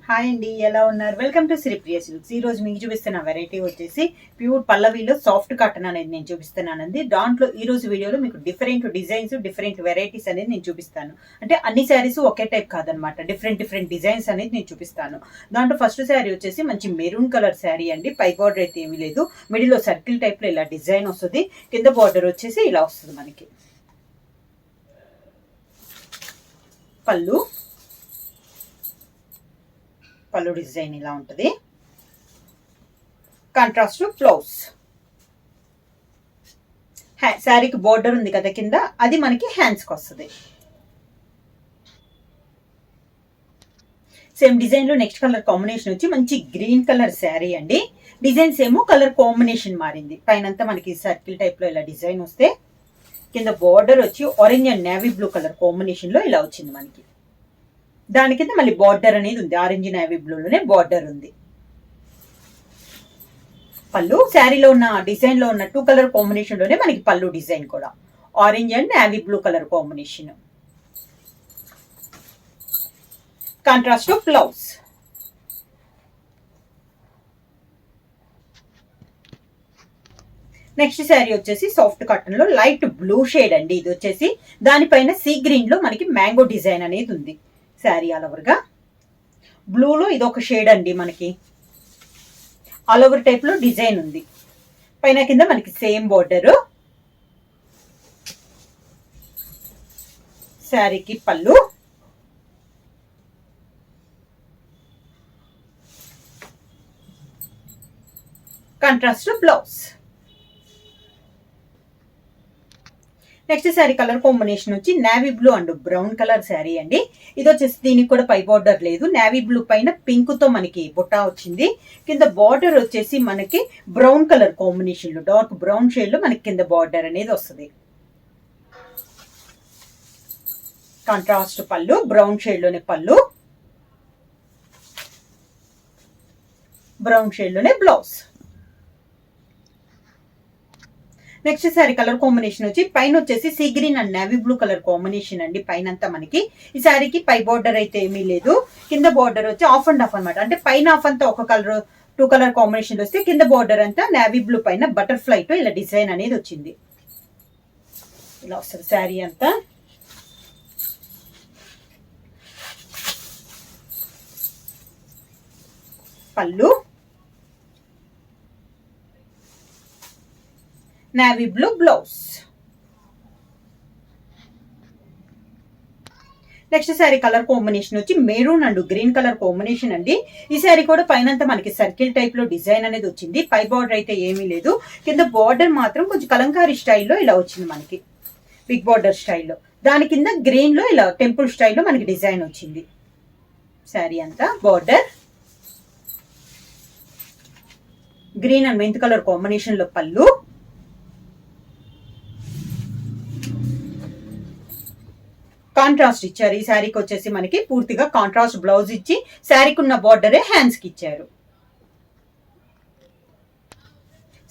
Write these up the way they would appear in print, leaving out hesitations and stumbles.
Hi అండి, ఎలా ఉన్నారు? Welcome to Sripriya silks. ఈ రోజు మీకు చూపిస్తున్న వెరైటీ వచ్చేసి ప్యూర్ పల్లవీలో సాఫ్ట్ కాటన్ అనేది నేను చూపిస్తున్నానండి. దాంట్లో ఈ రోజు వీడియోలో మీకు డిఫరెంట్ డిజైన్స్, డిఫరెంట్ వెరైటీస్ అనేది నేను చూపిస్తాను. అంటే అన్ని శారీస్ ఒకే టైప్ కాదనమాట, డిఫరెంట్ డిజైన్స్ అనేది నేను చూపిస్తాను. దాంట్లో ఫస్ట్ శారీ వచ్చేసి మంచి మెరూన్ కలర్ శారీ అండి. పై బార్డర్ అయితే ఏమీ లేదు, మిడిల్లో సర్కిల్ టైప్ లో ఇలా డిజైన్ వస్తుంది. కింద బార్డర్ వచ్చేసి ఇలా వస్తుంది మనకి. పళ్ళు డిజైన్ ఇలా ఉంటుంది. Contrast blouse. శారీకి బోర్డర్ ఉంది కదా కింద, అది మనకి హ్యాండ్స్కి వస్తుంది. సేమ్ డిజైన్ లో నెక్స్ట్ కలర్ కాంబినేషన్ వచ్చి మంచి గ్రీన్ కలర్ శారీ అండి. డిజైన్స్ ఏమో కలర్ కాంబినేషన్ మారింది. పైనంతా మనకి సర్కిల్ టైప్ లో ఇలా డిజైన్ వస్తే, కింద బోర్డర్ వచ్చి orange and navy blue colour combination లో ఇలా వచ్చింది మనకి. దాని కింద మళ్ళీ బార్డర్ అనేది ఉంది, ఆరెంజ్ నేవీ బ్లూలోనే బార్డర్ ఉంది. పళ్ళు శారీలో ఉన్న డిజైన్ లో ఉన్న 2 కలర్ కాంబినేషన్ లోనే మనకి పళ్ళు డిజైన్ కూడా orange and navy blue colour combination. Contrast blouse. Next sari వచ్చేసి సాఫ్ట్ కాటన్ లో లైట్ బ్లూ షేడ్ అండి. ఇది వచ్చేసి దానిపైన సీ గ్రీన్ లో మనకి మ్యాంగో డిజైన్ అనేది ఉంది. శారీ ఆల్ ఓవర్ గా బ్లూలో ఇది ఒక షేడ్ అండి. మనకి ఆల్ ఓవర్ టైప్ లో డిజైన్ ఉంది. పైన కింద మనకి సేమ్ బోర్డర్. శారీకి పళ్ళు, contrast blouse. Next sari colour combination వచ్చి navy blue and brown colour sari అండి. ఇది వచ్చేసి దీనికి కూడా పై బార్డర్ లేదు. నేవీ బ్లూ పైన పింక్ తో మనకి బుట్టా వచ్చింది. కింద బార్డర్ వచ్చేసి మనకి బ్రౌన్ కలర్ కాంబినేషన్ లో, డార్క్ బ్రౌన్ షేడ్ లో మనకి కింద బార్డర్ అనేది వస్తుంది. కాంట్రాస్ట్ పళ్ళు, బ్రౌన్ షేడ్ లోనే పళ్ళు, బ్రౌన్ షేడ్ లోనే blouse. Next sari colour combination వచ్చి పైన వచ్చేసి sea green and navy blue colour combination అండి. పైన అంతా మనకి ఈ శారీకి పై బార్డర్ అయితే ఏమీ లేదు. కింద బార్డర్ వచ్చి ఆఫ్ అండ్ ఆఫ్ అనమాట. అంటే పైన ఆఫ్ అంతా ఒక కలర్ 2 కలర్ కాంబినేషన్ వస్తే, కింద బార్డర్ అంతా నేవీ బ్లూ పైన బటర్ఫ్లై తో ఇలా డిజైన్ అనేది వచ్చింది. ఇలా వస్తుంది శారీ అంతా. పళ్ళు, navy blue blouse. Next sari colour combination వచ్చి maroon and green colour combination అండి. ఈ శారీ కూడా పైనంతా మనకి సర్కిల్ టైప్ లో డిజైన్ అనేది వచ్చింది. పై బార్డర్ అయితే ఏమీ లేదు. కింద బార్డర్ మాత్రం కొంచెం కలంకారీ స్టైల్లో ఇలా వచ్చింది మనకి, బిగ్ బార్డర్ స్టైల్లో. దాని కింద గ్రీన్ లో ఇలా టెంపుల్ స్టైల్లో మనకి డిజైన్ వచ్చింది. శారీ అంతా border green and mint colour combination లో పళ్ళు, కాంట్రాస్ట్ ఇచ్చారు. ఈ శారీకి వచ్చేసి మనకి పూర్తిగా కాంట్రాస్ట్ బ్లౌజ్ ఇచ్చి శారీకి ఉన్న బార్డరే హ్యాండ్స్ కి ఇచ్చారు.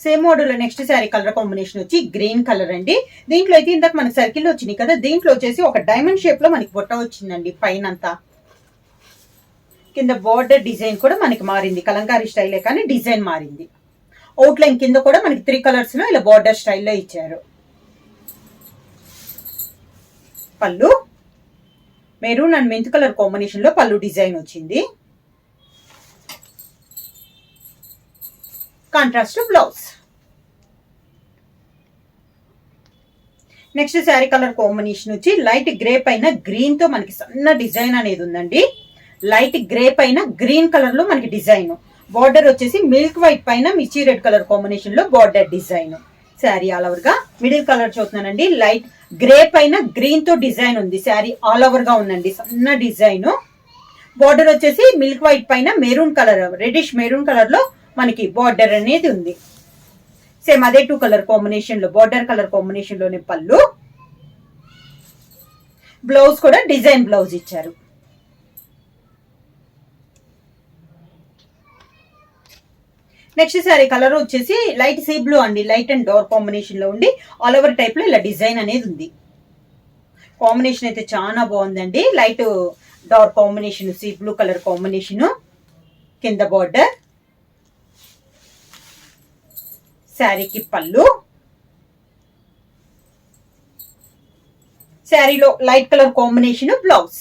Same model next sari colour combination వచ్చి గ్రీన్ కలర్ అండి. దీంట్లో అయితే ఇందాక మనకి సర్కిల్ వచ్చినాయి కదా, దీంట్లో వచ్చేసి ఒక డైమండ్ షేప్ లో మనకి బొట్ట వచ్చిందండి పైన అంతా. కింద బార్డర్ డిజైన్ కూడా మనకి మారింది, కలంకారీ స్టైలే కానీ డిజైన్ మారింది. అవుట్ లైన్ కింద కూడా మనకి 3 కలర్స్ లో ఇలా బార్డర్ స్టైల్లో ఇచ్చారు. పళ్ళు maroon and mint colour combination లో పళ్ళు డిజైన్ వచ్చింది. Contrast blouse. Next sari colour combination వచ్చి లైట్ గ్రే పైన గ్రీన్ తో మనకి సన్న డిజైన్ అనేది ఉందండి. లైట్ గ్రే పైన గ్రీన్ కలర్ లో మనకి డిజైన్. బార్డర్ వచ్చేసి మిల్క్ వైట్ పైన మిర్చి రెడ్ కలర్ కాంబినేషన్ లో border design. Sari all over గా మిడిల్ కలర్ చూస్తున్నానండి. లైట్ గ్రే పైన గ్రీన్ తో డిజైన్ ఉంది. శారీ ఆల్ ఓవర్ గా ఉందండి, సన్న డిజైన్. బార్డర్ వచ్చేసి మిల్క్ వైట్ పైన maroon colour, reddish maroon colour లో మనకి బార్డర్ అనేది ఉంది. సేమ్ అదే 2 కలర్ కాంబినేషన్ లో బార్డర్ కలర్ కాంబినేషన్ లోనే పళ్ళు, బ్లౌజ్ కూడా డిజైన్ బ్లౌజ్ ఇచ్చారు. నెక్స్ట్ శారీ కలర్ వచ్చేసి లైట్ సీ బ్లూ అండి. లైట్ అండ్ డార్క్ కాంబినేషన్ లో ఉండి ఆల్ ఓవర్ టైప్ లో ఇలా డిజైన్ అనేది ఉంది. కాంబినేషన్ అయితే చాలా బాగుందండి. Light dark combination, sea blue colour combination. కింద బార్డర్, శారీకి పళ్ళు, శారీలో light colour combination blouse.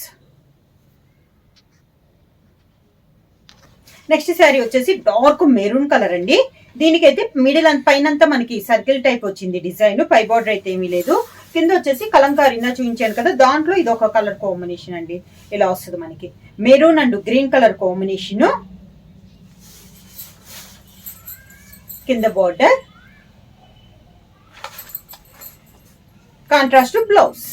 Next sari వచ్చేసి డార్క్ మెరూన్ కలర్ అండి. దీనికైతే మిడిల్ అండ్ పైన అంతా మనకి సర్కిల్ టైప్ వచ్చింది డిజైన్, పై బార్డర్ అయితే ఏమీ లేదు. కింద వచ్చేసి కలంకారీ చూపించాను కదా, దాంట్లో ఇది ఒక కలర్ కాంబినేషన్ అండి. ఇలా వస్తుంది మనకి maroon and green colour combination. కింద border, contrast blouse.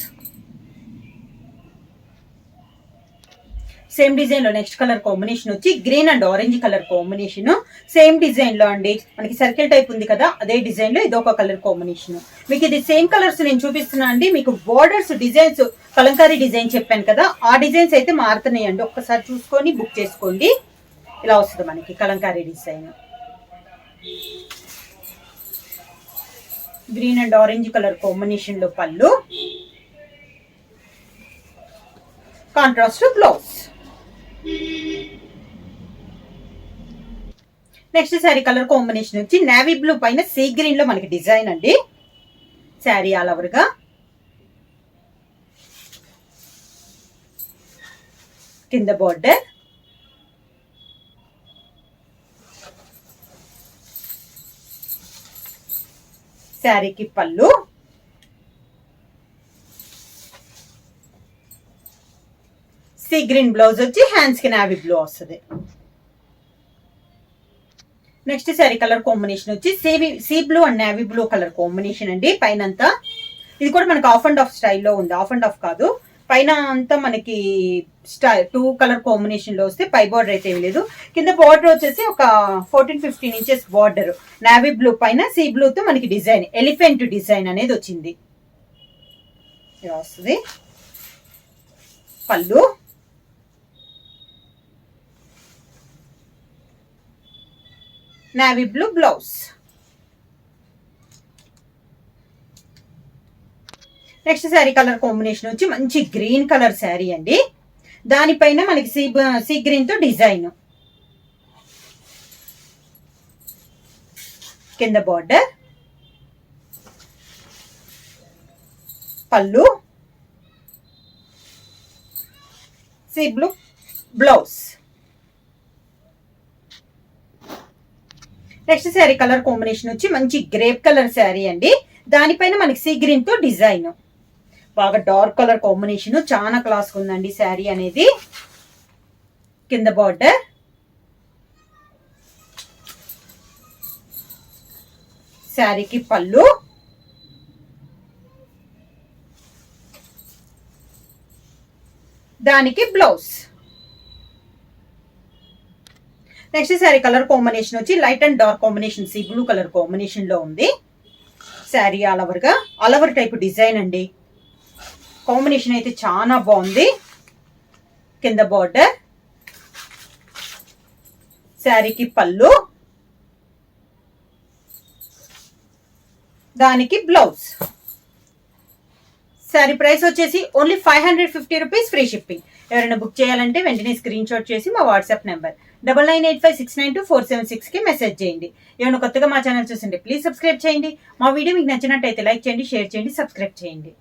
Same design లో నెక్స్ట్ కలర్ కాంబినేషన్ వచ్చి green and orange colour combination. Same design లో అండి, మనకి సర్కిల్ టైప్ ఉంది కదా, అదే డిజైన్ లో ఇదొక కలర్ కాంబినేషన్. మీకు ఇది సేమ్ కలర్స్ నేను చూపిస్తున్నా అండి. మీకు బోర్డర్స్ డిజైన్స్ కలంకారీ డిజైన్ చెప్పాను కదా, ఆ డిజైన్స్ అయితే మారుతున్నాయండి. ఒక్కసారి చూసుకొని బుక్ చేసుకోండి. ఇలా వస్తుంది మనకి Kalamkari design. Green and orange colour combination లో పళ్ళు, contrast blouse. Next sari colour combination వచ్చి నేవీ బ్లూ పైన సీ గ్రీన్ లో మనకి డిజైన్ అండి. శారీ ఆల్ ఓవర్ గా, కింద బార్డర్, శారీకి పళ్ళు, సీ గ్రీన్ బ్లౌజ్ వచ్చి హ్యాండ్స్ కి నావీ బ్లూ వస్తుంది. నెక్స్ట్ శారీ కలర్ కాంబినేషన్ వచ్చి sea blue and navy blue colour combination అండి. పైన అంతా ఇది కూడా మనకి ఆఫ్ అండ్ ఆఫ్ స్టైల్లో ఉంది, ఆఫ్ అండ్ ఆఫ్ కాదు. పైన అంతా మనకి టూ కలర్ కాంబినేషన్ లో వస్తే పై బార్డర్ అయితే ఏమి లేదు. కింద బార్డర్ వచ్చేసి ఒక 14-15 ఇంచెస్ బార్డర్, నావీ బ్లూ పైన సీ బ్లూ తో మనకి డిజైన్, ఎలిఫెంట్ డిజైన్ అనేది వచ్చింది. ఇలా వస్తుంది. పళ్ళు, navy blue blouse. Next sari colour combination వచ్చి మంచి గ్రీన్ కలర్ శారీ అండి. దానిపైన మనకి సీ గ్రీన్ తో డిజైన్, కింద బార్డర్, పళ్ళు, sea blue blouse. Next sari colour combination వచ్చి మంచి గ్రేప్ కలర్ శారీ అండి. దానిపైన మనకి సీ గ్రీన్ తో డిజైన్, బాగా డార్క్ కలర్ కాంబినేషన్, చాలా క్లాస్ ఉందండి శారీ అనేది. కింద బార్డర్, శారీకి పళ్ళు, దానికి blouse. Next sari colour combination వచ్చి light and dark combination, sea blue colour combination లో ఉంది. శారీ ఆల్ ఓవర్ గా ఆల్ ఓవర్ టైప్ డిజైన్ అండి. కాంబినేషన్ అయితే చాలా బాగుంది. కింద బార్డర్, శారీకి పళ్ళు, దానికి బ్లౌజ్. శారీ ప్రైస్ వచ్చేసి ఓన్లీ 550 రూపీస్, ఫ్రీ షిప్పింగ్. ఎవరైనా బుక్ చేయాలంటే వెంటనే స్క్రీన్ షాట్ చేసి మా వాట్సాప్ నెంబర్ 9985692476 కి మెసేజ్ చేయండి. ఏమైనా కొత్తగా మా ఛానల్ చూసింటే ప్లీజ్ సబ్స్క్రైబ్ చేయండి. మా వీడియో మీకు నచ్చినట్టయితే లైక్ చేయండి, షేర్ చేయండి, సబ్స్క్రైబ్ చేయండి.